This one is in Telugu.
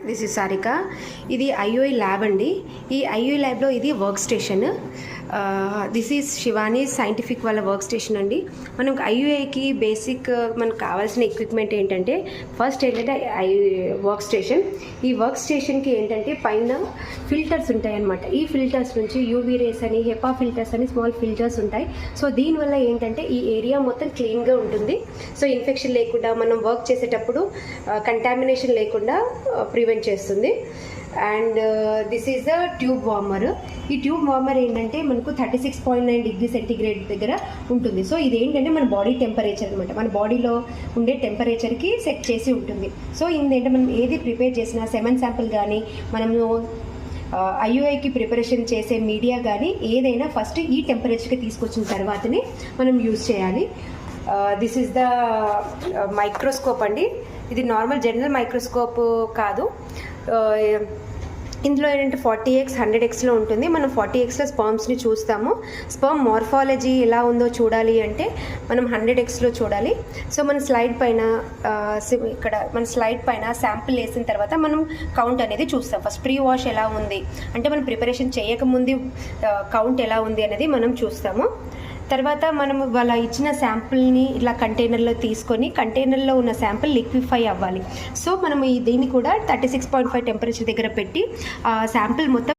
This is Sarika. ఇది ఐఓఐ ల్యాబ్ అండి. ఈ ఐఓఐ ల్యాబ్లో ఇది work station. This is Shivani scientific వాళ్ళ వర్క్ స్టేషన్ అండి. మనకు ఐఓఐకి బేసిక్ మనకు కావాల్సిన ఎక్విప్మెంట్ ఏంటంటే, ఫస్ట్ ఏంటంటే వర్క్ స్టేషన్. ఈ వర్క్ స్టేషన్కి ఏంటంటే పైన ఫిల్టర్స్ ఉంటాయి అన్నమాట. ఈ ఫిల్టర్స్ నుంచి యూవీ రేస్ అని, హెపా ఫిల్టర్స్ అని స్మాల్ ఫిల్టర్స్ ఉంటాయి. సో దీనివల్ల ఏంటంటే ఈ ఏరియా మొత్తం క్లీన్గా ఉంటుంది. సో ఇన్ఫెక్షన్ లేకుండా మనం వర్క్ చేసేటప్పుడు కంటామినేషన్ లేకుండా ప్రివెంట్ చేస్తుంది. And this is the tube warmer. ఈ ట్యూబ్ వార్మర్ ఏంటంటే మనకు 36.9 డిగ్రీ సెంటీగ్రేడ్ దగ్గర ఉంటుంది. సో ఇది ఏంటంటే మన బాడీ టెంపరేచర్ అనమాట. మన బాడీలో ఉండే టెంపరేచర్కి సెట్ చేసి ఉంటుంది. సో ఇదేంటే మనం ఏది ప్రిపేర్ చేసినా సెమెన్ శాంపుల్ కానీ, మనము ఐఓఐకి ప్రిపరేషన్ చేసే మీడియా కానీ ఏదైనా ఫస్ట్ ఈ టెంపరేచర్కి తీసుకొచ్చిన తర్వాతనే మనం యూజ్ చేయాలి. దిస్ ఈజ్ ద మైక్రోస్కోప్ అండి. ఇది నార్మల్ జనరల్ మైక్రోస్కోప్ కాదు. ఇందులో ఏంటంటే 40x 100xలో ఉంటుంది. మనం 40xలో స్పర్మ్స్ని చూస్తాము. స్పర్మ్ మార్ఫాలజీ ఎలా ఉందో చూడాలి అంటే మనం 100xలో చూడాలి. సో మన స్లైడ్ పైన ఇక్కడ మన స్లైడ్ పైన శాంపిల్ వేసిన తర్వాత మనం కౌంట్ అనేది చూస్తాం. ఫస్ట్ ప్రీ వాష్ ఎలా ఉంది అంటే మనం ప్రిపరేషన్ చేయకముందు కౌంట్ ఎలా ఉంది అనేది మనం చూస్తాము. తర్వాత మనం వాళ్ళ ఇచ్చిన శాంపుల్ని ఇలా కంటైనర్లో తీసుకొని, కంటైనర్లో ఉన్న శాంపుల్ లిక్విఫై అవ్వాలి. సో మనం దీన్ని కూడా 36.5 టెంపరేచర్ దగ్గర పెట్టి ఆ శాంపుల్ మొత్తం